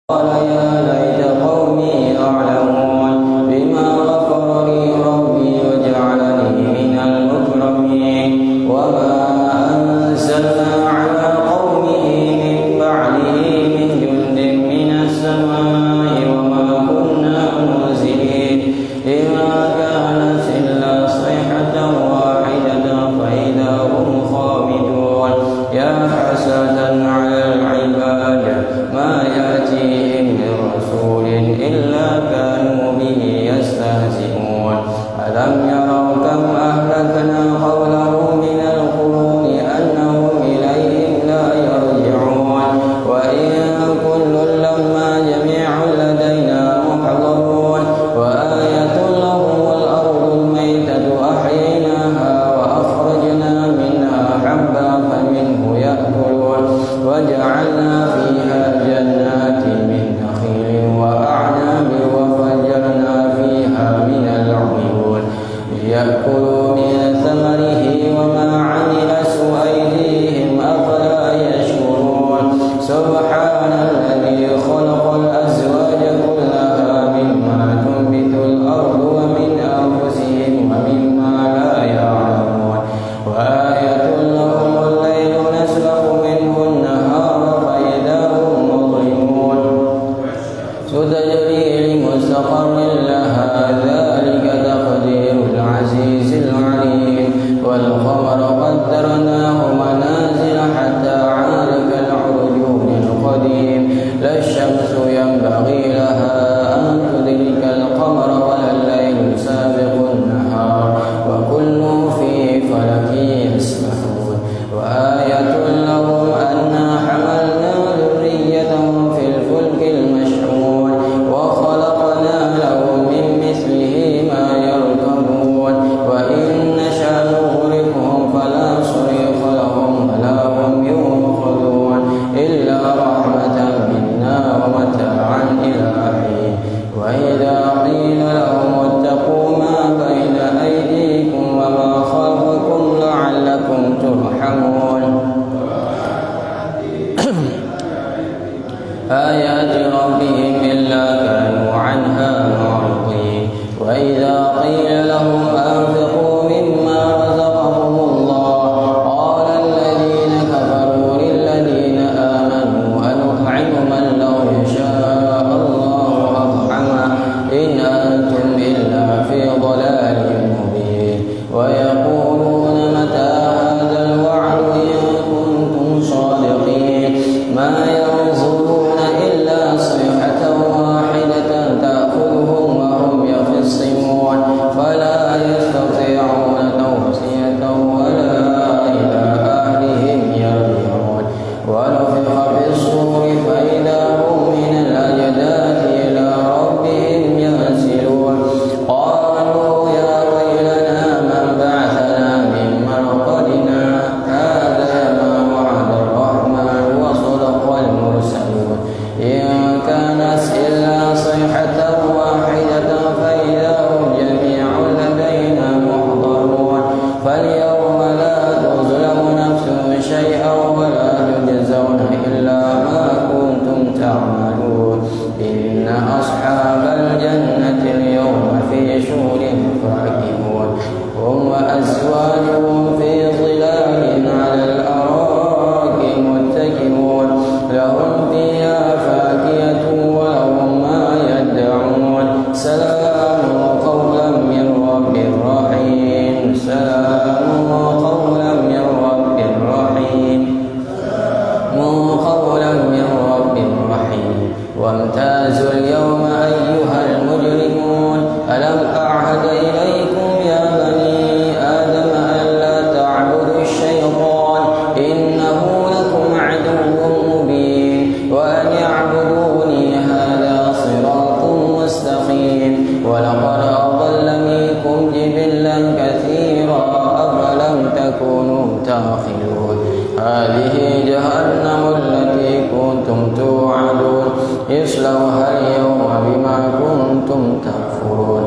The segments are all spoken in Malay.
قال يا ليت قومي يعلمون بما غفر لي ربي وجعلني من المكرمين وما أنزلنا على قومه من بعده من جند من السماء وما كنا منزلين إما كانت إلا صيحة واحدة فإذا هم خامدون يا حسرة على العباد ما يأتيهم من رسول إلا كانوا به يستهزئون ألم يروا كم أهلكنا قبلهم من القرون أنهم إليهم لا يرجعون وإن كل لما جميع لدينا محضرون وآية لهم الأرض الميتة أحييناها وأخرجنا منها حبا فمنه يأكلون وجعلنا فيها جنات من نخيل وأعناب وفجرنا فيها من العيون ليأكلوا من ثمره وما عملت أيديهم أفلا يشكرون سبحان الذي خلق الأزواج كلها مما تنبت الأرض ومن أنفسهم ومما لا يعلمون وآية لهم الليل نسلخ منه النهار فإذا هم مظلمون ستجري لمستقر لها ذلك تقدير العزيز العليم والقمر قدرناه منازل حتى عاد كالعرجون القديم لا الشمس ينبغي لها أن تدرك القمر ولا الليل سابق النهار وكل في فلك يسبحون وآية لهم أنا حملنا ذريتهم في الفلك المشحون وخلقنا لهم من مثله ما يركبون وإن نشأ نغرقهم فلا صريخ لهم ولا هم ينقذون إلا رحمة منا ومتاعا إلى حين وإذا قيل لهم اتقوا ما بين أيديكم وما خلفكم لعلكم ترحمون آيات ربهم إلا كانوا عنها معرضين وإذا قيل لهم أنفقوا مما رزقهم الله قال الذين كفروا للذين آمنوا أنطعم من لو يشاء الله أطعمه إن أنتم إلا في ضلال مبين ويقولون متى هذا الوعد إن كنتم صادقين ما ينظرون إلا صيحة واحدة تأخذهم وهم يخصمون فلا يستطيعون توصية ولا إلى أهلهم يرجعون ونفخ في الصور فإذا هم من الأجداث إلى ربهم ينسلون قالوا يا ويلنا من بعثنا من مرقدنا هذا ما وعد الرحمن وصدق المرسلون إن كانت إلا صيحة واحدة فإذا هم جميع لدينا محضرون فاليوم لا تظلم نفس شيئا ولا تجزون إلا ما كنتم تعملون إن أصحاب الجنة اليوم في شغل فاكهون هم وأزواجهم في ظلال على الأرائك متكئون لهم فيها فاكهة ولهم ما يدعون سلام قولا من رب رحيم سلام قولا من رب رحيم قولا من رب رحيم وامتازوا اليوم أيها المجرمون ألم أعهد إليكم يا بني آدم ألا تعبدوا الشيطان إنه لكم عدو مبين وأن يعبدوني هذا صراط مستقيم ولقد أضل منكم جبلا كثيرا أفلم تكونوا تعقلون هذه جهنم التي كنتم توعدون اصلوها اليوم بما كنتم تكفرون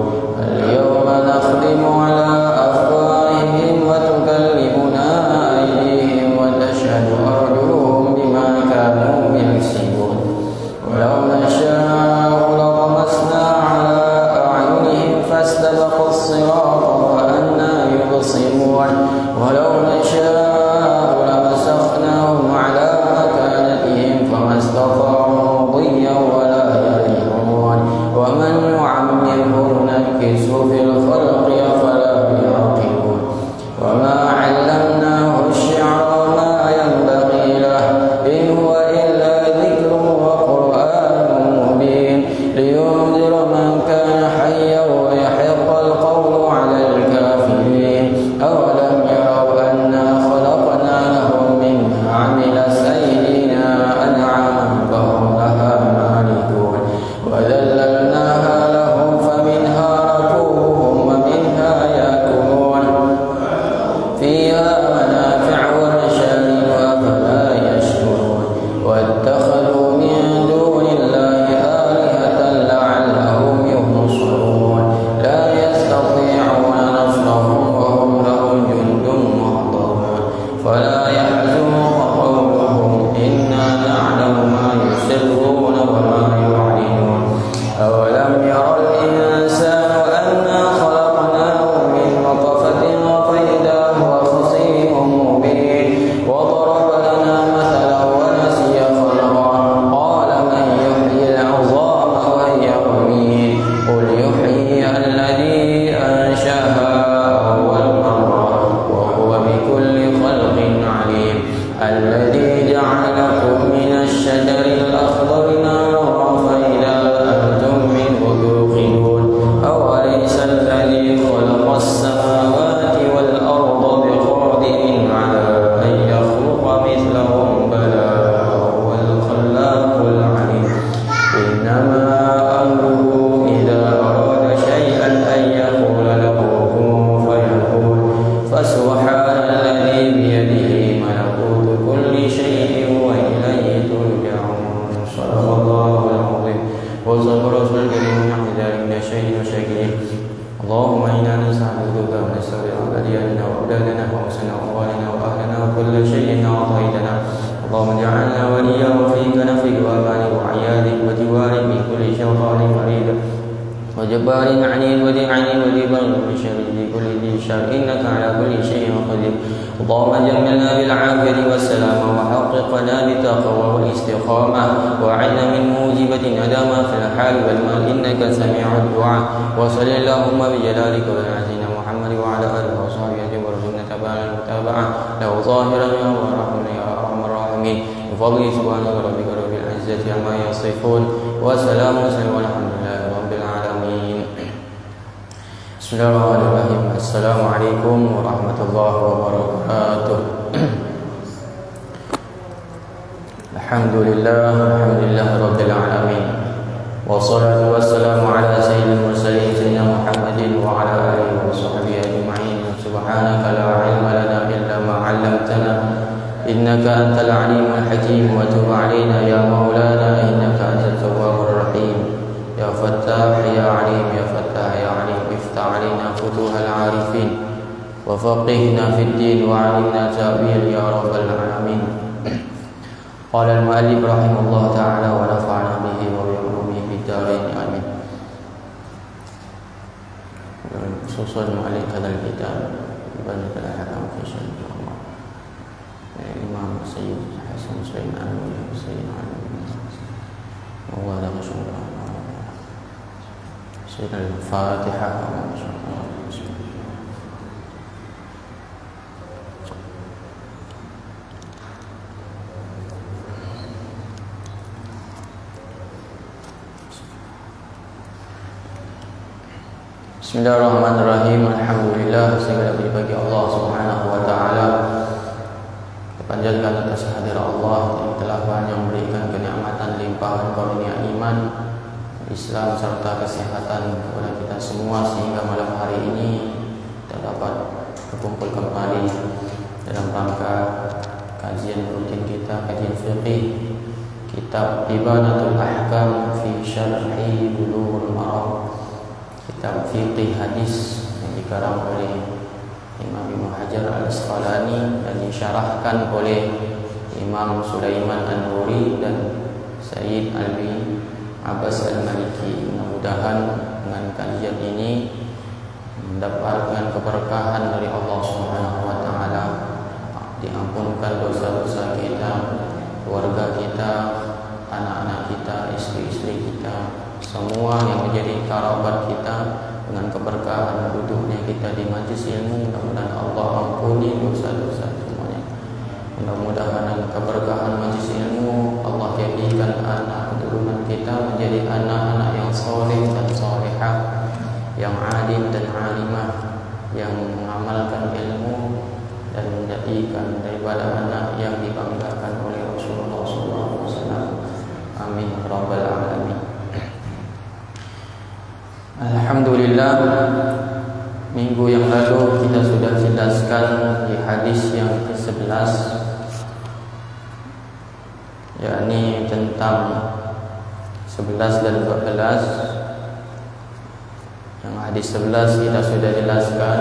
اليوم نختم على أفواههم وتكلمنا أيديهم وتشهد أرجلهم بما كانوا يكسبون ولو نشاء لطمسنا على أعينهم فاستبقوا الصراط فأنى يبصرون ولو نشاء لمسخناهم على مكانتهم فما استطاعوا مضيا ولا يرجعون ومن نعمره ننكسه في الخلق أفلا يعقلون وما علمناه الشعر وما ينبغي له إن هو إلا ذكر وقرآن مبين لينذر من كان حيا ويحق القول على الكافرين أولم يروا أنا خلقنا لهم مما عملت أيدينا أنعاما فهم لها مالكون وذللناها لهم فمنها ركوبهم ومنها يأكلون فيها منافع ومشارب أفلا يشكرون واتخذوا من دون الله آلهة لعلهم ينصرون لا يستطيعون نصرهم وهم لهم جند محضرون فلا يحزنك قولهم إنا نعلم ما يسرون وما يعلنون أولم ير الإنسان أنا خلقناه من نطفة فإذا هو خصيم مبين وضرب لنا مثلا ونسي خلقه قال من يحيي العظام وهي رميم قل يحييها الذي أنشأها أول مرة وهو بكل خلق عليم الذي جعلكم من الشجر الأخضر نارا فإذا أنتم منه توقدون أوليس الذي خلق السماوات والأرض بقادر على أن يخلق مثلهم بلى وهو الخلاق العليم إنما أمره إذا أراد شيئا أن يقول له كن فيكون فسبحان الذي بيده ملكوت كل شيء وإليه ترجعون صدق الله العظيم وصدق رسول الكريم نحن ذلك من الشهيد والشاكرين اللهم إنا نسألك ونستغفرك دياننا وأولادنا وحسن أموالنا وأهلنا وكل شيء أعطيتنا اللهم اجعلنا وليا وفي كنفك وأمانك وعيادك وجوارك من كل شيطان مريد وجبار عنيد وذي عنيد وذي بغي من شر ذي كل ذي شر إنك على كل شيء قدير اللهم جملنا بالعافية والسلامة وحققنا بالتقوى والاستقامة وأعنا من موجبة ندامة في الحال والمال إنك سميع الدعاء وصل اللهم بجلالك وبنعمتنا محمد وعلى آله وصحبه أجمعين وارزقنا تبع المتابعة له ظاهرا يا رب يا أرحم الراحمين بفضل سبحان ربك رب العزة عما يصفون وسلام والحمد لله رب العالمين. Bismillahirrahmanirrahim. Assalamualaikum warahmatullahi wabarakatuh. Alhamdulillah rabbil alamin. Wassalatu wassalamu ala sayyidil mursalin sayyidina Muhammadin wa ala alihi wa sahbihi ajma'in. Subhanaka la ilma lana illa ma 'allamtana innaka antal alimul hakim wa tub 'alaina ya maulana innaka antat tawwabur rahim. Ya Fattah ya Alim ya Fattah ya Alim iftah 'alaina futuhal 'arifin wa faqihna fid din wa 'allimna ta'wil ya rabbal alamin. Qala al-mu'allif rahimahullah ta'ala wa nafa'ana bihi wa bi'ulumihi fid darain amin. Khususan mu'allif hadzal kitab Ibn al-Hakam fi syarh al-Qur'an Imam Sayyid Hasan Sulaiman Sayyid Ali Allah la masyaallah Sayyid al-Fatihah masyaallah. Bismillahirrahmanirrahim. Alhamdulillah, segala puji bagi Allah Subhanahu wa taala. Panjatkan atas hadirat Allah yang telah banyak memberikan kenikmatan limpahan karunia iman, Islam serta kesehatan kepada kita semua sehingga malam hari ini kita dapat berkumpul kembali dalam rangka kajian rutin kita, kajian fiqih kitab Ibanatul Ahkam fi Syarhi Bulughul Maram, kitab fiqih hadis yang dikarang oleh Imam Ibnu Hajar Al-Asqalani dan disyarahkan oleh Imam Sulaiman An-Nuri dan Sayyid Alwi Abbas Al-Maliki. Mudah-mudahan dengan kajian ini mendapatkan keberkahan dari Allah Subhanahu wa taala, diampunkan dosa-dosa kita, keluarga kita, anak-anak kita, istri-istri kita, semua yang menjadi kerabat kita, dengan keberkahan duduknya kita di majlis ilmu. Mudah-mudahan Allah ampuni dosa-dosa semuanya. Mudah-mudahan dengan keberkahan majlis ilmu Allah jadikan anak keturunan kita menjadi anak-anak yang soleh dan solehah, yang alim dan alimah, yang mengamalkan ilmu dan menjadikan daripada anak yang dibanggakan oleh Rasulullah SAW. Amin Rabbal Alamin. Alhamdulillah, minggu yang lalu kita sudah jelaskan di hadis yang ke-11, yakni tentang 11 dan 12. Yang hadis 11 kita sudah jelaskan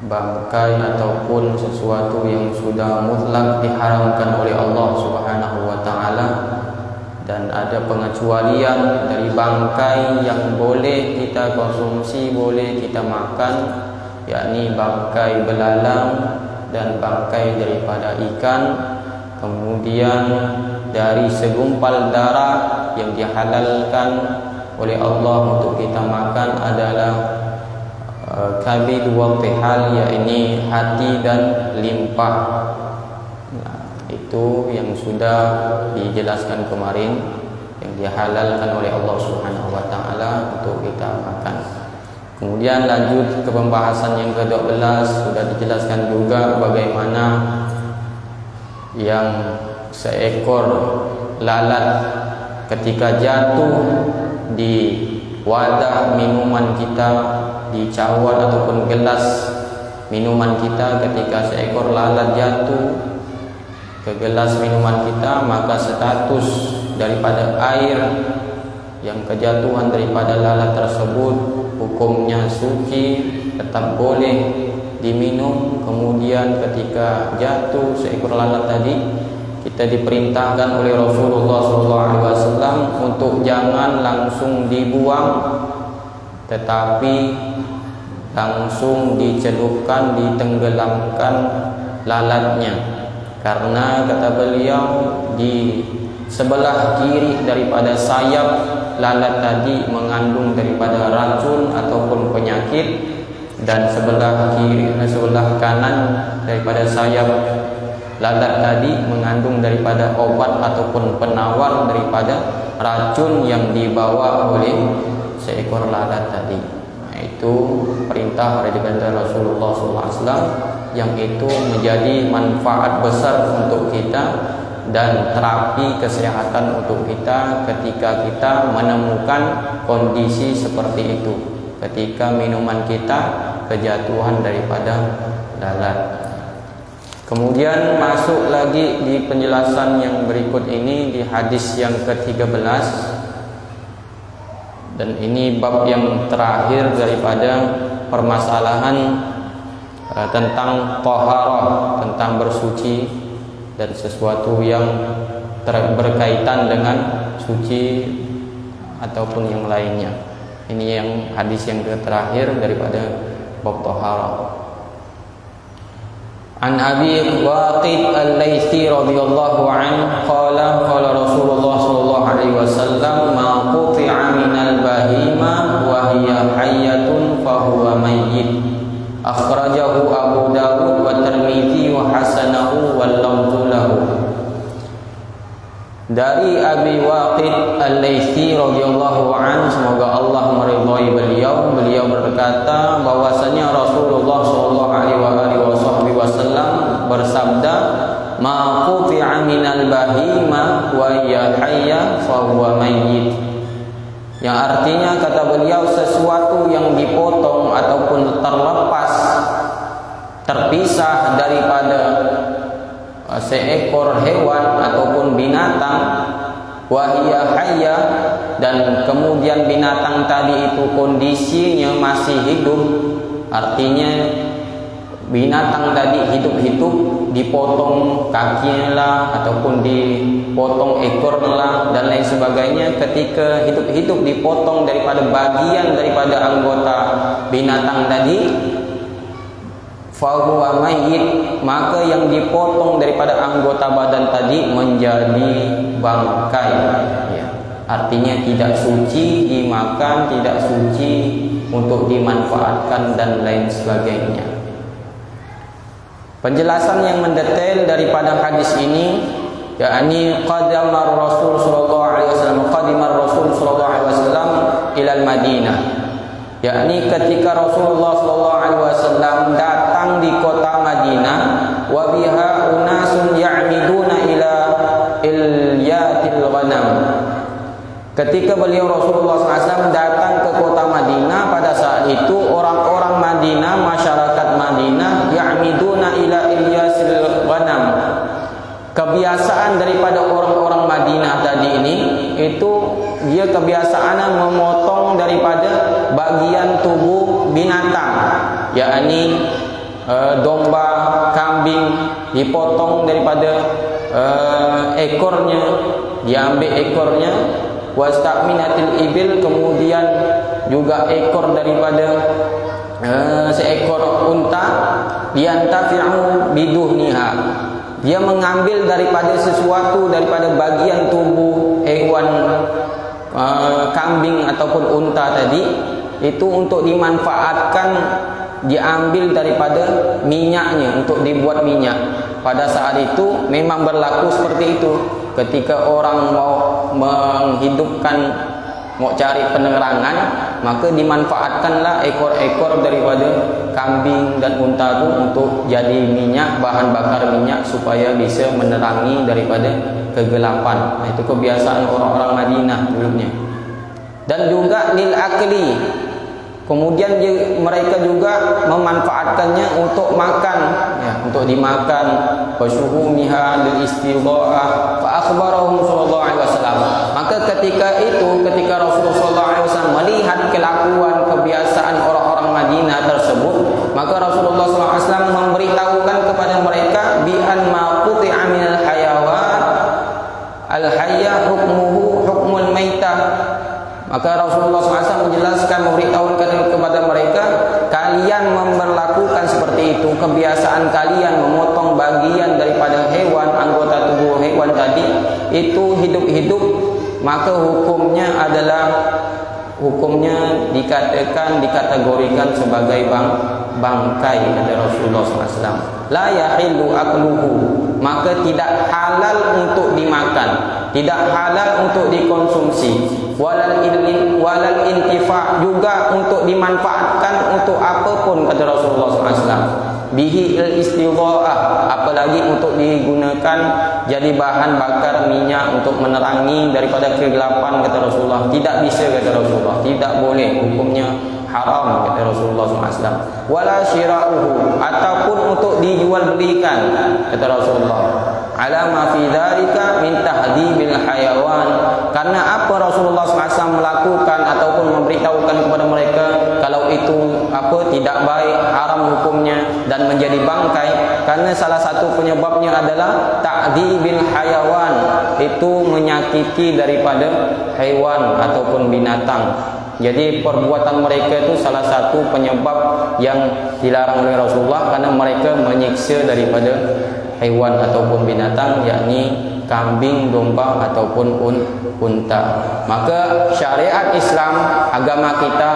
bangkai ataupun sesuatu yang sudah mutlak diharamkan oleh Allah Subhanahu wa taala, dan ada pengecualian dari bangkai yang boleh kita konsumsi, boleh kita makan, yakni bangkai belalang dan bangkai daripada ikan. Kemudian dari segumpal darah yang dihalalkan oleh Allah untuk kita makan adalah kabid wa tihal, yakni hati dan limpah. Itu yang sudah dijelaskan kemarin, yang dihalalkan oleh Allah Subhanahu wa taala untuk kita makan. Kemudian lanjut ke pembahasan yang ke-12, sudah dijelaskan juga bagaimana yang seekor lalat ketika jatuh di wadah minuman kita, di cawan ataupun gelas minuman kita, ketika seekor lalat jatuh ke gelas minuman kita, maka status daripada air yang kejatuhan daripada lalat tersebut hukumnya suci, tetap boleh diminum. Kemudian ketika jatuh seekor lalat tadi, kita diperintahkan oleh Rasulullah SAW untuk jangan langsung dibuang, tetapi langsung dicelupkan, ditenggelamkan lalatnya. Karena kata beliau, di sebelah kiri daripada sayap lalat tadi mengandung daripada racun ataupun penyakit, dan sebelah kanan daripada sayap lalat tadi mengandung daripada obat ataupun penawar daripada racun yang dibawa oleh seekor lalat tadi. Itu perintah dari Rasulullah SAW, yang itu menjadi manfaat besar untuk kita dan terapi kesehatan untuk kita ketika kita menemukan kondisi seperti itu, ketika minuman kita kejatuhan daripada lalat. Kemudian masuk lagi di penjelasan yang berikut ini di hadis yang ke-13, dan ini bab yang terakhir daripada permasalahan tentang taharah, tentang bersuci dan sesuatu yang berkaitan dengan suci ataupun yang lainnya. Ini yang hadis yang terakhir daripada bab taharah. An Abi Waqid Al-Laythi radhiyallahu anhu qala qala Rasulullah sallallahu alaihi wasallam ma quti'a minal bahima wa hiya hayyatun fa huwa mayyit. Akhrajahu Abu Dawud wa Tirmidzi wa hasanahu wal lafdhu lahu. Dari Abi Waqid Al-Laythi radhiyallahu anhu, semoga Allah meridhai beliau berkata bahwasanya Rasulullah sallallahu alaihi wasallam bersabda, ma quti'a minal bahima wa hiya hayya fa huwa mayyit. Yang artinya kata beliau, sesuatu yang dipotong ataupun terlepas, terpisah daripada seekor hewan ataupun binatang, wahia hayya, dan kemudian binatang tadi itu kondisinya masih hidup, artinya binatang tadi hidup-hidup dipotong kakinya lah ataupun dipotong ekornya lah dan lain sebagainya, ketika hidup-hidup dipotong daripada bagian daripada anggota binatang tadi, fahuwa mayyit, maka yang dipotong daripada anggota badan tadi menjadi bangkai, ya. Artinya tidak suci dimakan, tidak suci untuk dimanfaatkan dan lain sebagainya. Penjelasan yang mendetail daripada hadis ini, yakni qadamar Rasul sallallahu alaihi wasallam, qadimar Rasul sallallahu alaihi wasallam ila Madinah, yakni ketika Rasulullah sallallahu alaihi wasallam datang di kota Madinah, wa biha unasun ya'miduna ila ilyatil ghanam. Ketika beliau Rasulullah SAW datang ke kota Madinah, pada saat itu orang-orang Madinah, masyarakat Madinah, ya'miduna ila ilyasil ghanam. Kebiasaan daripada orang-orang Madinah tadi ini, itu dia kebiasaannya memotong daripada bagian tubuh binatang, yakni domba, kambing, dipotong daripada ekornya, diambil ekornya, wasta'minatil ibil, kemudian juga ekor daripada seekor unta, yantafi'u biduhniha, dia mengambil daripada sesuatu daripada bagian tubuh hewan kambing ataupun unta tadi, itu untuk dimanfaatkan, diambil daripada minyaknya untuk dibuat minyak. Pada saat itu memang berlaku seperti itu. Ketika orang mau menghidupkan, mau cari penerangan, maka dimanfaatkanlah ekor-ekor daripada kambing dan unta itu untuk jadi minyak, bahan bakar minyak, supaya bisa menerangi daripada kegelapan. Itu kebiasaan orang-orang Madinah dulunya. Dan juga lil akli, kemudian mereka juga memanfaatkannya untuk makan, ya, untuk dimakan. Wasyuhumiha lil istidha'ah fa akhbarahum sallallahu alaihi wasallam. Maka ketika itu, ketika Rasulullah sallallahu alaihi wasallam melihat kelakuan kebiasaan orang-orang Madinah tersebut, maka Rasulullah sallallahu alaihi wasallam memberitahukan kepada mereka bi an ma quti'a minal hayawan al hayya hukmuhu hukmul maitah. Maka Rasulullah SAW menjelaskan, memberitahukan kepada mereka, kalian memperlakukan seperti itu, kebiasaan kalian memotong bagian daripada hewan, anggota tubuh hewan tadi, itu hidup-hidup, maka hukumnya adalah, hukumnya dikategorikan sebagai bangkai, kata Rasulullah SAW. La yahillu akluhu, maka tidak halal untuk dimakan, tidak halal untuk dikonsumsi. Walal intifa, juga untuk dimanfaatkan untuk apapun, kata Rasulullah SAW. Bihi al-istidha'ah, apalagi untuk digunakan jadi bahan bakar minyak untuk menerangi daripada kegelapan, kata Rasulullah. Tidak bisa, kata Rasulullah, tidak boleh, hukumnya haram, kata Rasulullah SAW. Wala syira'uhu, ataupun untuk dijual belikan, kata Rasulullah. Ala ma fi dzalika min tahdibil hayawan, karena apa Rasulullah SAW melakukan ataupun memberitahukan kepada mereka kalau itu tidak baik, haram hukumnya dan menjadi bangkai, karena salah satu penyebabnya adalah ta'dibil hayawan, itu menyakiti daripada hewan ataupun binatang. Jadi perbuatan mereka itu salah satu penyebab yang dilarang oleh Rasulullah, karena mereka menyiksa daripada hewan ataupun binatang, yakni kambing, domba ataupun unta. Maka syariat Islam, agama kita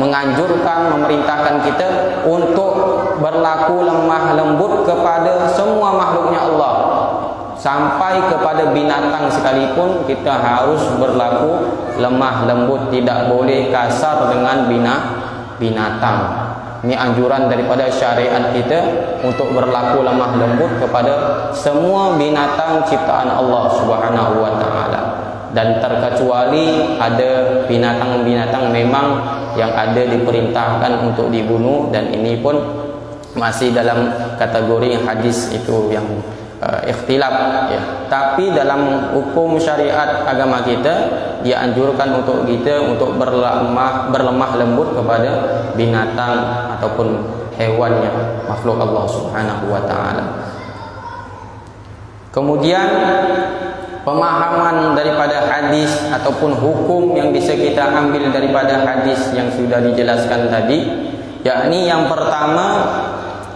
menganjurkan, memerintahkan kita untuk berlaku lemah lembut kepada semua makhluknya Allah. Sampai kepada binatang sekalipun kita harus berlaku lemah lembut, tidak boleh kasar dengan binatang. Ini anjuran daripada syariat kita untuk berlaku lemah lembut kepada semua binatang ciptaan Allah Subhanahu wa taala. Dan terkecuali ada binatang-binatang memang yang ada diperintahkan untuk dibunuh, dan ini pun masih dalam kategori hadis itu yang ikhtilaf, ya. Tapi dalam hukum syariat agama kita dianjurkan untuk kita untuk berlemah lembut kepada binatang ataupun hewannya, makhluk Allah Subhanahu wa taala. Kemudian pemahaman daripada hadis ataupun hukum yang bisa kita ambil daripada hadis yang sudah dijelaskan tadi, yakni yang pertama,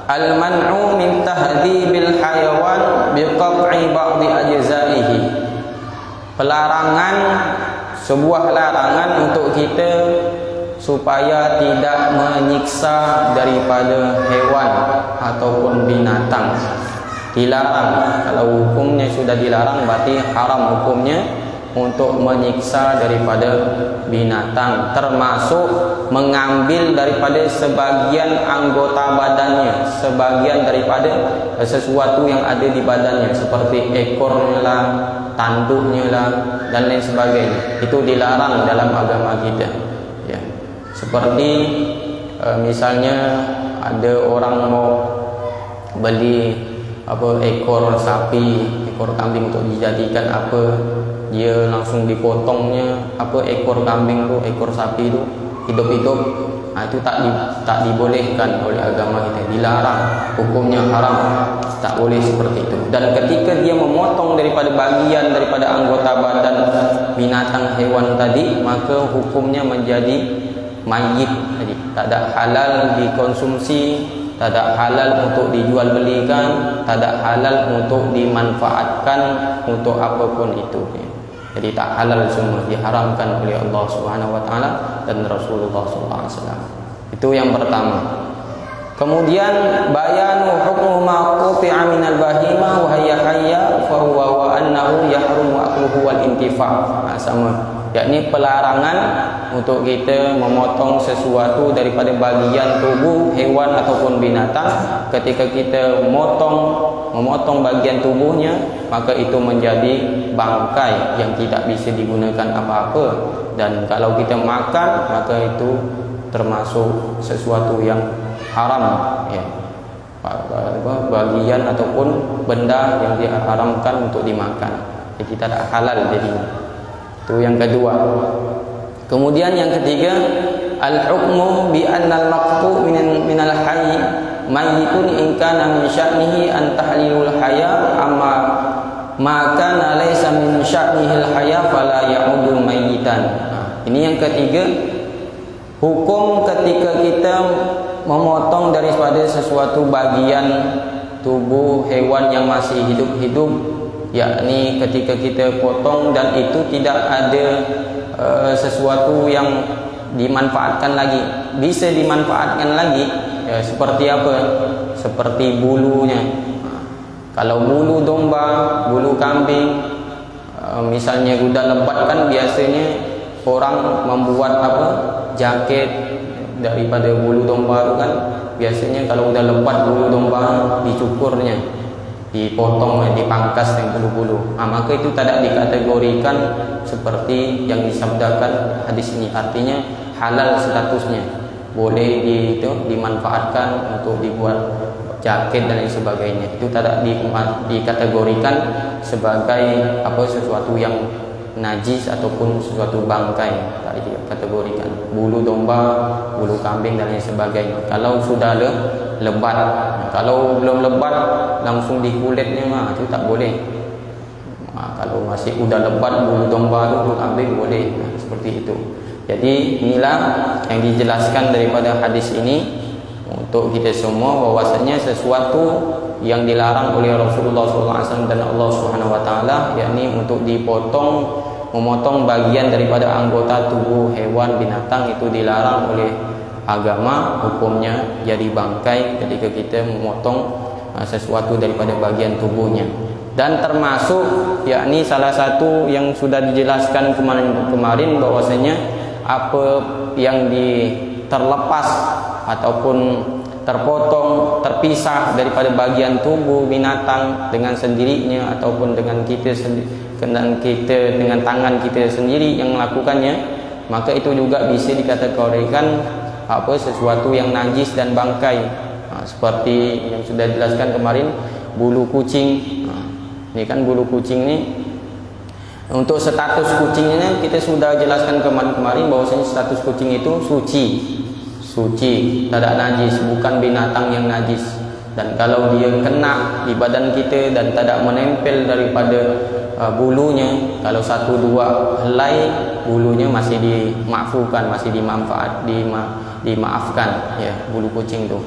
al-man'u min tahdzibil hayawan biqat'i ba'dhi ajza'ihi. Pelarangan, sebuah larangan untuk kita supaya tidak menyiksa daripada hewan ataupun binatang. Dilarang. Kalau hukumnya sudah dilarang, berarti haram hukumnya untuk menyiksa daripada binatang, termasuk mengambil daripada sebagian anggota badannya, sebagian daripada sesuatu yang ada di badannya, seperti ekornya lah, tanduknya lah, dan lain sebagainya. Itu dilarang dalam agama kita, ya. Seperti misalnya ada orang mau beli ekor sapi, ekor kambing untuk dijadikan dia langsung dipotongnya ekor kambing tu, ekor sapi tu hidup-hidup. Itu tak dibolehkan oleh agama kita, dilarang, hukumnya haram, tak boleh seperti itu. Dan ketika dia memotong daripada bagian daripada anggota badan binatang hewan tadi, maka hukumnya menjadi mayit tadi, tak ada halal dikonsumsi, tak ada halal untuk dijual belikan, tak ada halal untuk dimanfaatkan untuk apapun itu. Jadi tak halal semua, diharamkan oleh Allah Subhanahu wa taala dan Rasulullah sallallahu alaihi wasallam. Itu yang pertama. Kemudian bayanu hukmu ma quti'a minal bahimah wa hiya hayya fa huwa wa annahu yahrumu akluhu wal intifa'. Sama, yakni pelarangan untuk kita memotong sesuatu daripada bagian tubuh hewan ataupun binatang. Ketika kita memotong bagian tubuhnya, maka itu menjadi bangkai yang tidak bisa digunakan apa-apa. Dan kalau kita makan, maka itu termasuk sesuatu yang haram, ya. Bagian ataupun benda yang diharamkan untuk dimakan, jadi tidak halal jadinya. Itu yang kedua. Kemudian yang ketiga, al-hukmu bi anna al-maqtu min al-hayy mayyitun in kana min sya'nihi an tahlilul haya amma ma kana laysa min sya'nihi al-haya fala ya'udu mayyitan. Ini yang ketiga, hukum ketika kita memotong daripada sesuatu bagian tubuh hewan yang masih hidup-hidup, yakni ketika kita potong dan itu tidak ada sesuatu yang dimanfaatkan lagi, bisa dimanfaatkan lagi, ya, seperti apa? Seperti bulunya. Kalau bulu domba, bulu kambing, misalnya kuda lebat, kan biasanya orang membuat jaket daripada bulu domba itu kan. Biasanya kalau udah lebat bulu domba, dicukurnya, dipotong, dipangkas dengan bulu-bulu. Maka itu tidak dikategorikan seperti yang disabdakan hadis ini. Artinya halal statusnya, boleh dimanfaatkan untuk dibuat jaket dan lain sebagainya. Itu tidak dikategorikan sebagai sesuatu yang najis ataupun sesuatu bangkai, tak dikategorikan. Bulu domba, bulu kambing dan lain sebagainya. Kalau sudah lebat, kalau belum lebat langsung di kulitnya, itu tak boleh. Kalau masih udah lebat bulu domba itu, bulu kambing boleh, seperti itu. Jadi inilah yang dijelaskan daripada hadis ini untuk kita semua, bahwasanya sesuatu yang dilarang oleh Rasulullah SAW dan Allah Subhanahu wa taala, yakni untuk memotong bagian daripada anggota tubuh hewan binatang, itu dilarang oleh agama, hukumnya jadi bangkai ketika kita memotong sesuatu daripada bagian tubuhnya. Dan termasuk, yakni salah satu yang sudah dijelaskan kemarin bahwasanya apa yang terlepas ataupun terpotong, terpisah daripada bagian tubuh binatang dengan sendirinya ataupun dengan dengan tangan kita sendiri yang melakukannya, maka itu juga bisa dikategorikan sesuatu yang najis dan bangkai. Seperti yang sudah dijelaskan kemarin, bulu kucing. Ini kan bulu kucing ini, untuk status kucingnya kita sudah jelaskan kemarin bahwasanya status kucing itu suci suci, tak ada najis, bukan binatang yang najis. Dan kalau dia kena di badan kita dan tidak menempel daripada bulunya, kalau 1-2 helai bulunya masih dimakfukan, masih dimaafkan ya, bulu kucing tu.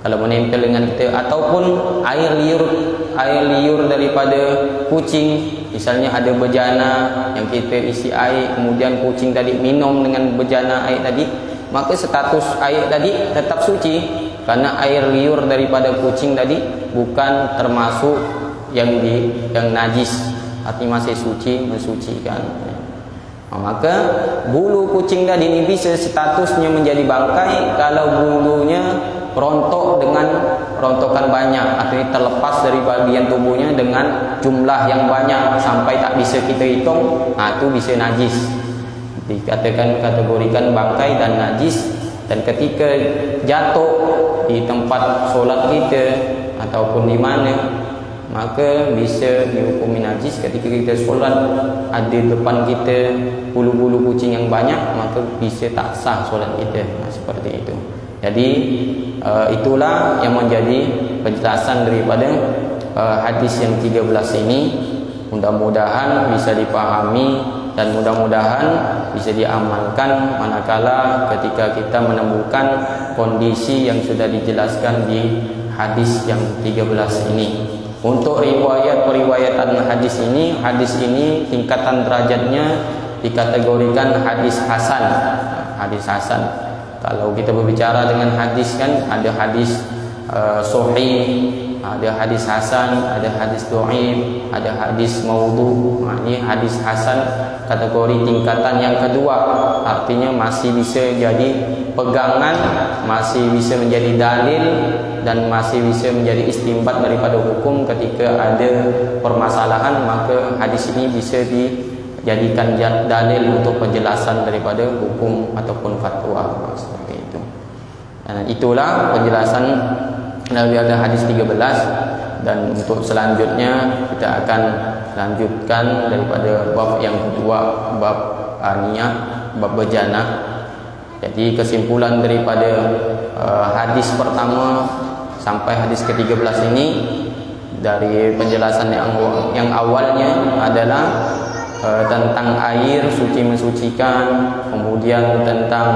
Kalau menempel dengan kita, ataupun air liur daripada kucing, misalnya ada bejana yang kita isi air, kemudian kucing tadi minum dengan bejana air tadi, maka status air tadi tetap suci. Karena air liur daripada kucing tadi bukan termasuk yang najis, artinya masih suci, mensucikan. Maka bulu kucing tadi ini bisa statusnya menjadi bangkai kalau bulunya rontok dengan rontokan banyak, artinya terlepas dari bagian tubuhnya dengan jumlah yang banyak sampai tak bisa kita hitung, itu bisa najis, kategorikan bangkai dan najis. Dan ketika jatuh di tempat solat kita ataupun di mana, maka bisa dihukumi najis. Ketika kita solat ada depan kita bulu-bulu kucing yang banyak, maka bisa tak sah solat kita. Seperti itu. Jadi itulah yang menjadi penjelasan daripada hadis yang 13 ini. Mudah-mudahan bisa dipahami dan mudah-mudahan bisa diamalkan manakala ketika kita menemukan kondisi yang sudah dijelaskan di hadis yang 13 ini. Untuk riwayat-periwayatan hadis ini tingkatan derajatnya dikategorikan hadis hasan. Hadis hasan. Kalau kita berbicara dengan hadis kan ada hadis sahih, ada hadis hasan, ada hadis dhaif, ada hadis maudhu. Ini hadis hasan kategori tingkatan yang kedua, artinya masih bisa jadi pegangan, masih bisa menjadi dalil, dan masih bisa menjadi istinbat daripada hukum ketika ada permasalahan. Maka hadis ini bisa dijadikan dalil untuk penjelasan daripada hukum ataupun fatwa, seperti itu. Dan itulah penjelasan daripada hadis 13. Dan untuk selanjutnya kita akan lanjutkan daripada bab yang kedua, bab aniyah, bab bejana. Jadi kesimpulan daripada hadis pertama sampai hadis ke-13 ini, dari penjelasan yang awalnya adalah tentang air suci mensucikan, kemudian tentang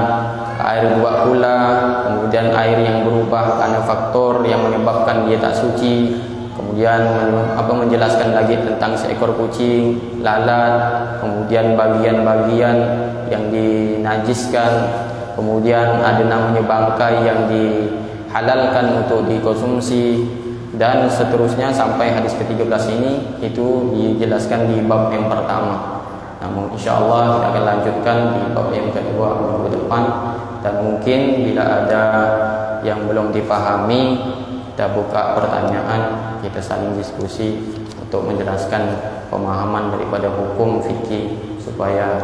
air dua pula, kemudian air yang berubah karena faktor yang menyebabkan dia tak suci, kemudian menjelaskan lagi tentang seekor kucing lalat, kemudian bagian-bagian yang dinajiskan, kemudian ada namanya bangkai yang dihalalkan untuk dikonsumsi, dan seterusnya sampai hadis ke-13 ini itu dijelaskan di bab yang pertama. Namun insyaAllah kita akan lanjutkan di bab yang kedua minggu depan. Dan mungkin bila ada yang belum dipahami, kita buka pertanyaan, kita saling diskusi untuk menjelaskan pemahaman daripada hukum fikih, supaya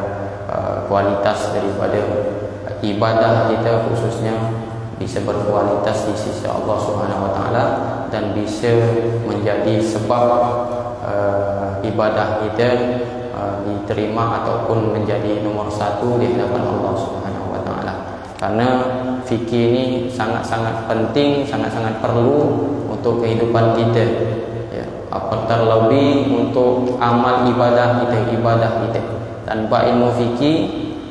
kualitas daripada ibadah kita khususnya bisa berkualitas di sisi Allah Subhanahu wa taala, dan bisa menjadi sebab ibadah kita diterima ataupun menjadi nomor satu di hadapan Allah Subhanahu wa taala. Karena fikih ini sangat-sangat penting, sangat-sangat perlu untuk kehidupan kita, ya, terlebih untuk amal ibadah kita. Tanpa ilmu fikih,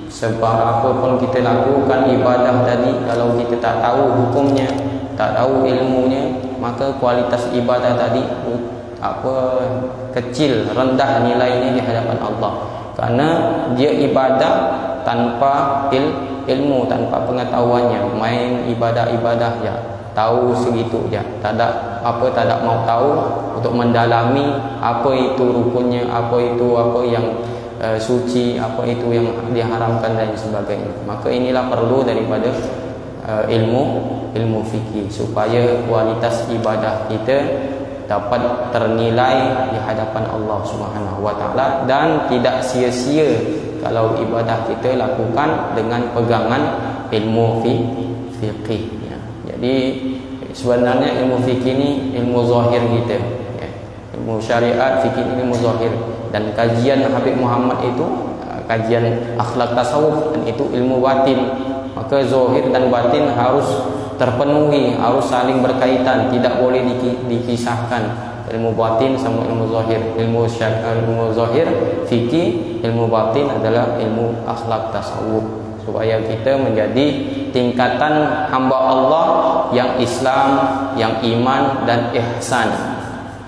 sebab apapun kita lakukan ibadah tadi, kalau kita tak tahu hukumnya, tak tahu ilmunya, maka kualitas ibadah tadi kecil, rendah nilainya di hadapan Allah. Karena dia ibadah tanpa ilmu, tanpa pengetahuannya, main ibadah ya, tahu segitu je, tak ada mau tahu untuk mendalami apa itu rukunnya, apa yang suci, apa itu yang diharamkan dan sebagainya. Maka inilah perlu daripada ilmu fikih, supaya kualitas ibadah kita dapat ternilai di hadapan Allah Subhanahu wa taala, dan tidak sia-sia kalau ibadah kita lakukan dengan pegangan ilmu fikih, ya. Jadi sebenarnya ilmu fikih ini ilmu zahir kita, ya. Ilmu syariat fikih ini ilmu zahir, dan kajian Habib Muhammad itu kajian akhlak tasawuf, dan itu ilmu batin. Maka zahir dan batin harus terpenuhi, harus saling berkaitan, tidak boleh dipisahkan. Ilmu batin sama ilmu zahir. Ilmu zahir fikih, ilmu batin adalah ilmu akhlak tasawuf, supaya kita menjadi tingkatan hamba Allah yang Islam, yang iman dan ihsan.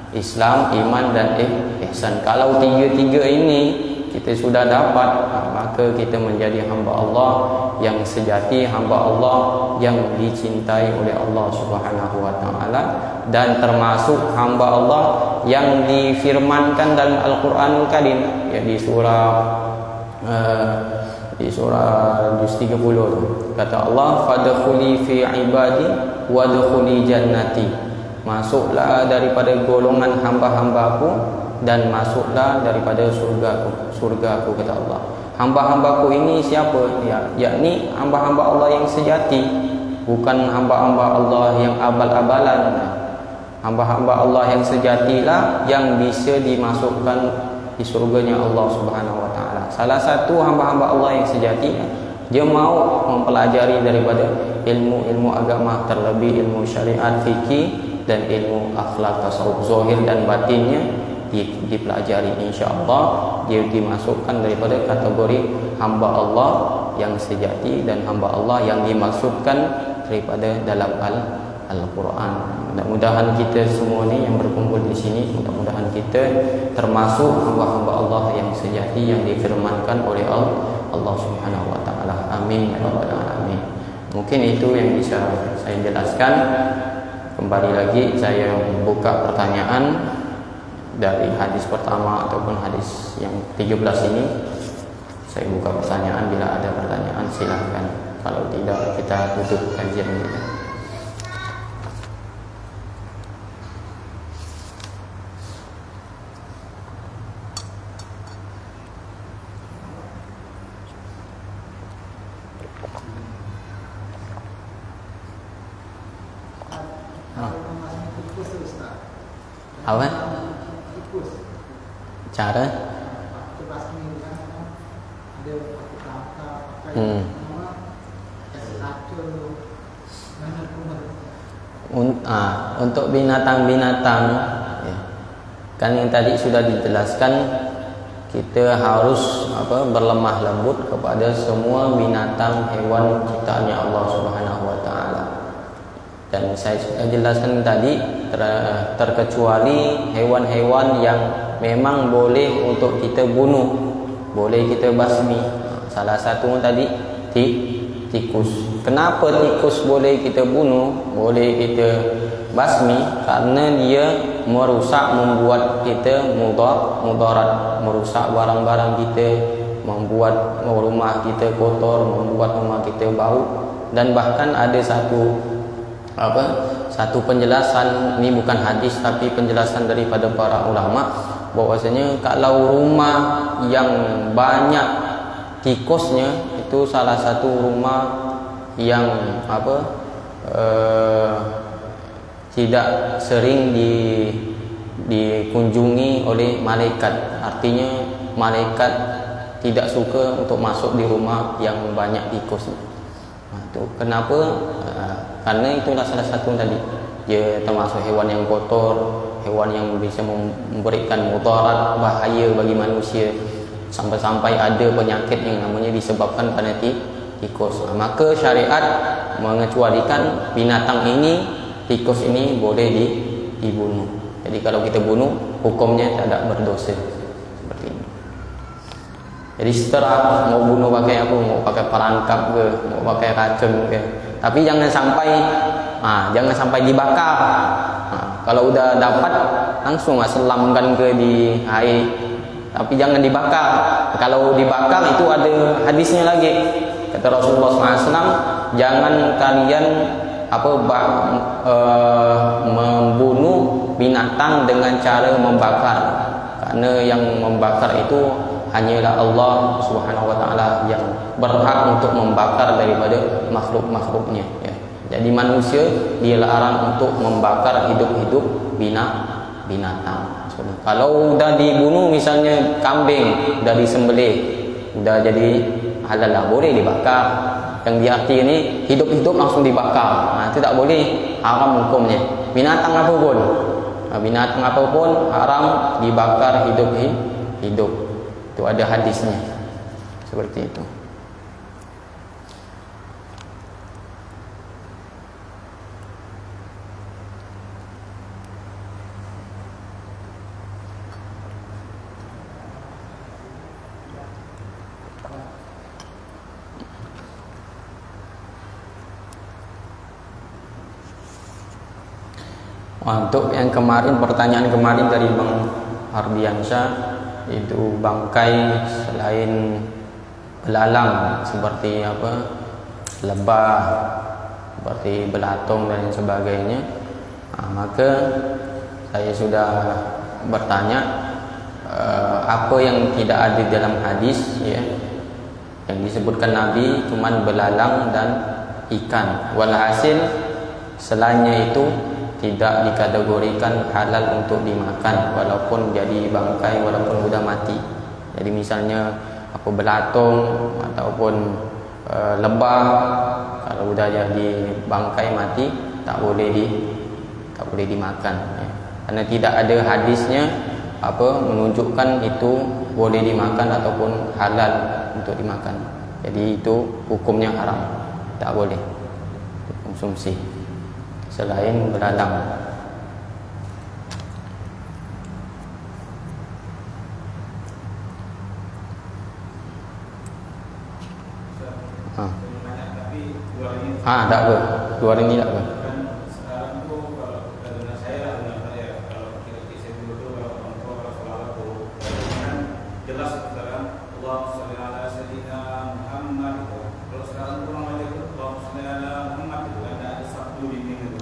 Islam, iman dan ihsan. Kalau tiga-tiga ini kita sudah dapat, maka kita menjadi hamba Allah yang sejati, hamba Allah yang dicintai oleh Allah Subhanahu wa taala, dan termasuk hamba Allah yang difirmankan dalam Al-Qur'anul Karim, ya, di surah juz 30 kata Allah, fadkhuli fi ibadi wadkhuli jannati. Masuklah daripada golongan hamba-hambaku dan masuklah daripada surgaku, kata Allah. Hamba-hambaku ini siapa? Yakni hamba-hamba Allah yang sejati, bukan hamba-hamba Allah yang abal-abalan. Hamba-hamba Allah yang sejatilah yang bisa dimasukkan di surganya Allah Subhanahu wa taala. Salah satu hamba-hamba Allah yang sejati, dia mau mempelajari daripada ilmu-ilmu agama, terlebih ilmu syariat, fikih dan ilmu akhlak tasawuf, zahir dan batinnya dipelajari. InsyaAllah dia dimasukkan daripada kategori hamba Allah yang sejati dan hamba Allah yang dimaksudkan daripada dalam Al-Quran. Mudah-mudahan kita semua ni yang berkumpul di sini, mudah-mudahan kita termasuk hamba-hamba Allah yang sejati yang difirmankan oleh Allah Subhanahu wa taala. Amin ya rabbal alamin. Mungkin itu yang bisa saya jelaskan. Kembali lagi saya buka pertanyaan dari hadis pertama ataupun hadis yang 13 ini. Saya buka pertanyaan, bila ada pertanyaan silakan. Kalau tidak kita tutup kajian kita. Apa? Cara? Untuk binatang-binatang, ya, kan yang tadi sudah dijelaskan, kita harus berlemah lembut kepada semua binatang, hewan ciptaannya Allah Subhanahu wa taala. Dan saya sudah jelaskan tadi, terkecuali hewan-hewan yang memang boleh untuk kita bunuh, boleh kita basmi. Salah satu tadi tikus. Kenapa tikus boleh kita bunuh, boleh kita basmi? Karena dia merusak, membuat kita mudarat, merusak barang-barang kita, membuat rumah kita kotor, membuat rumah kita bau. Dan bahkan ada satu penjelasan, ini bukan hadis tapi penjelasan daripada para ulama, bahwasanya kalau rumah yang banyak tikusnya itu salah satu rumah yang tidak sering dikunjungi oleh malaikat. Artinya malaikat tidak suka untuk masuk di rumah yang banyak tikus. Itu kenapa? Karena itulah salah satu tadi, dia termasuk hewan yang kotor, hewan yang bisa memberikan mudarat, bahaya bagi manusia, sampai-sampai ada penyakit yang namanya disebabkan karena tikus. Maka syariat mengecualikan binatang ini, tikus ini boleh dibunuh. Jadi kalau kita bunuh, hukumnya tidak berdosa. Seperti ini. Jadi setelah mau bunuh pakai apa, mau pakai perangkap ke, mau pakai racun ke, tapi jangan sampai dibakar. Kalau udah dapat langsung selamkan ke di air, tapi jangan dibakar. Kalau dibakar itu ada hadisnya lagi, kata Rasulullah SAW, jangan kalian membunuh binatang dengan cara membakar, karena yang membakar itu hanyalah Allah Subhanahu wa taala yang berhak untuk membakar daripada makhluk-makhluknya, ya. Jadi manusia dilarang untuk membakar hidup-hidup binatang. Kalau udah dibunuh, misalnya kambing udah disembelih, udah jadi halal lah, boleh dibakar. Yang diarti ini hidup-hidup langsung dibakar, nah, itu tak boleh, haram hukumnya. Binatang apapun, binatang apapun haram dibakar hidup. Itu ada hadisnya seperti itu. Untuk yang kemarin, pertanyaan kemarin dari Bang Ardiansyah, itu bangkai selain belalang seperti apa, lebah, seperti belatung dan sebagainya, maka saya sudah bertanya apa yang tidak ada dalam hadis, ya, yang disebutkan Nabi cuman belalang dan ikan. Walhasil selainnya itu tidak dikategorikan halal untuk dimakan, walaupun jadi bangkai, walaupun sudah mati. Jadi misalnya apa, belatung ataupun lebah, kalau sudah jadi bangkai mati tak boleh dimakan, ya. Karena tidak ada hadisnya apa menunjukkan itu boleh dimakan ataupun halal untuk dimakan. Jadi itu hukumnya haram, tak boleh dikonsumsi selain belalang. Tak apa, dua hari ni tak apa. Sekarang tu kalau dengan saya kalau kita dulu tu kalau solat tu kan jelas sekarang Allah sallallahu alaihi wasallam Muhammad. Kalau sekarang tu orang baca tu Allah sallallahu alaihi Muhammad itu ada satu di minggu tu.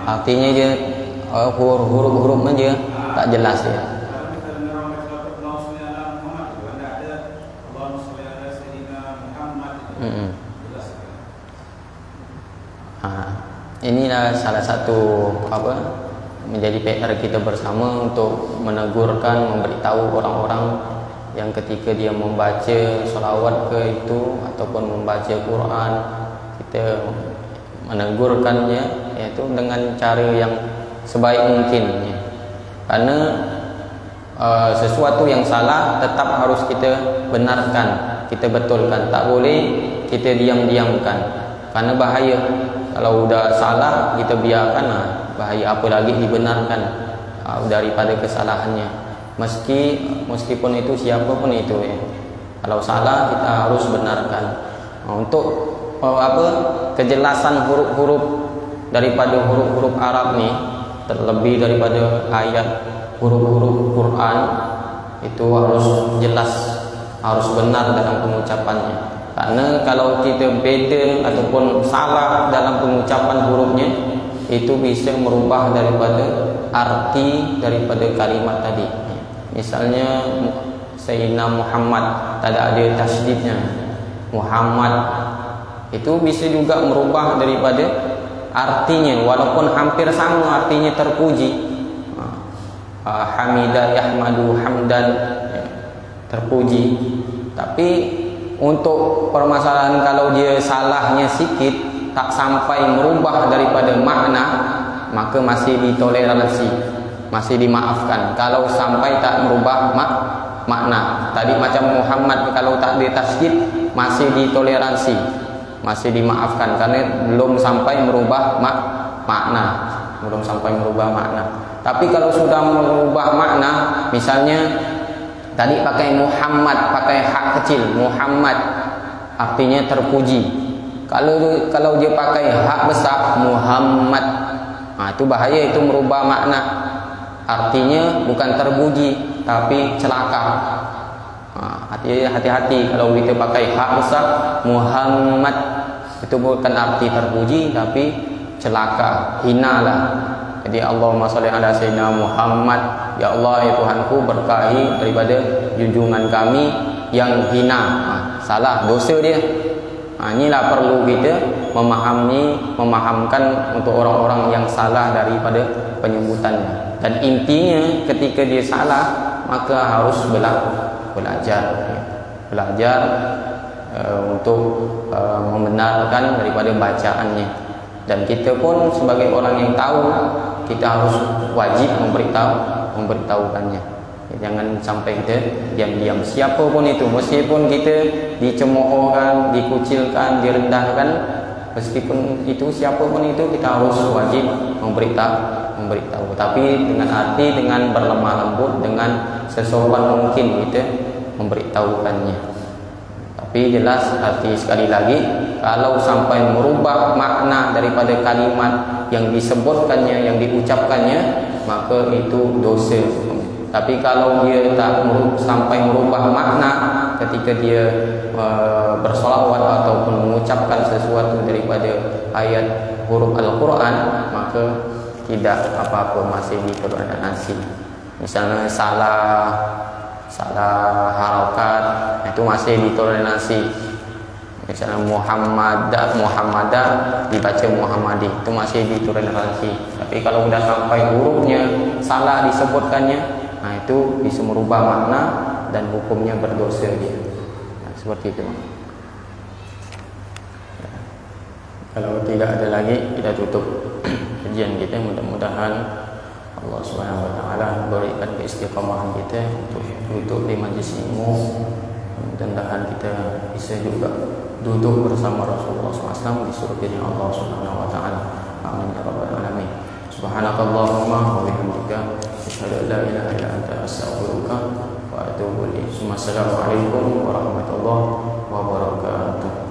Artinya dia huruf-hurufnya dia tak jelas ya. Inilah salah satu apa menjadi PR kita bersama untuk menegurkan, memberitahu orang-orang yang ketika dia membaca selawat ke itu ataupun membaca Quran, kita menegurkannya yaitu dengan cara yang sebaik mungkin, ya. Karena sesuatu yang salah tetap harus kita benarkan, kita betulkan, tak boleh kita diam-diamkan, karena bahaya. Kalau udah salah kita biarkan, bahaya, apalagi dibenarkan daripada kesalahannya. Meskipun itu siapapun itu, ya. Kalau salah kita harus benarkan. Untuk kejelasan huruf-huruf daripada huruf-huruf Arab ni, terlebih daripada ayat huruf-huruf Quran, itu harus jelas, harus benar dalam pengucapannya. Karena kalau kita beda ataupun salah dalam pengucapan hurufnya, itu bisa merubah daripada arti daripada kalimat tadi. Misalnya Sayyidina Muhammad tak ada tasydidnya, Muhammad, itu bisa juga merubah daripada artinya, walaupun hampir sama artinya terpuji. Hamidah yahmadu hamdan, terpuji. Tapi untuk permasalahan kalau dia salahnya sikit, tak sampai merubah daripada makna, maka masih ditoleransi, masih dimaafkan. Kalau sampai tak merubah makna tadi, macam Muhammad, kalau tak ada tasydid masih ditoleransi, masih dimaafkan, karena belum sampai merubah makna, belum sampai merubah makna. Tapi kalau sudah merubah makna, misalnya tadi pakai Muhammad, pakai hak kecil, Muhammad artinya terpuji. Kalau dia pakai hak besar, Muhammad, itu bahaya, itu merubah makna. Artinya bukan terpuji tapi celaka. Hati-hati kalau kita pakai hak besar, Muhammad, itu bukan arti terpuji tapi celaka, hina lah. Jadi Allahumma sholli ala sayyidina Muhammad, ya Allah, ya Tuhanku, berkahi daripada junjungan kami yang hina. Salah, dosa dia. Inilah perlu kita memahamkan untuk orang-orang yang salah daripada penyebutannya. Dan intinya ketika dia salah, maka harus belajar untuk membenarkan daripada bacaannya. Dan kita pun sebagai orang yang tahu, kita harus wajib memberitahukannya. Jangan sampai kita diam-diam. Siapapun itu, meskipun kita dicemoohkan, dikucilkan, direndahkan, meskipun itu siapapun itu, kita harus wajib memberitahu. Tapi dengan arti, dengan berlemah lembut, dengan sesopan mungkin kita memberitahukannya. Tapi jelas arti sekali lagi, kalau sampai merubah makna daripada kalimat yang disebutkannya, yang diucapkannya, maka itu dosa. Tapi kalau dia tak sampai merubah makna ketika dia bersolawat ataupun mengucapkan sesuatu daripada ayat huruf Al-Quran, maka tidak apa-apa, masih ditoleransi. Misalnya salah harokat, itu masih ditoleransi. Misalnya Muhammadah dibaca Muhammadi, itu masih ditoleransi. Tapi kalau sudah sampai hurufnya salah disebutkannya, nah itu bisa merubah makna dan hukumnya berdosa dia. Nah, seperti itu. Kalau tidak ada lagi, kita tutup kajian kita. Mudah-mudahan Allah Subhanahu wa taala berikan keistiqamahan kita untuk duduk di majlis ilmu. Mudah-mudahan kita bisa juga duduk bersama Rasulullah SAW di surga Allah Subhanahu wa taala. Amin ya rabbal alamin. Subhanakallahumma wa bihamdika asyhadu an la ilaha illa anta astaghfiruka wa atubu ilaik. Assalamualaikum warahmatullahi wabarakatuh.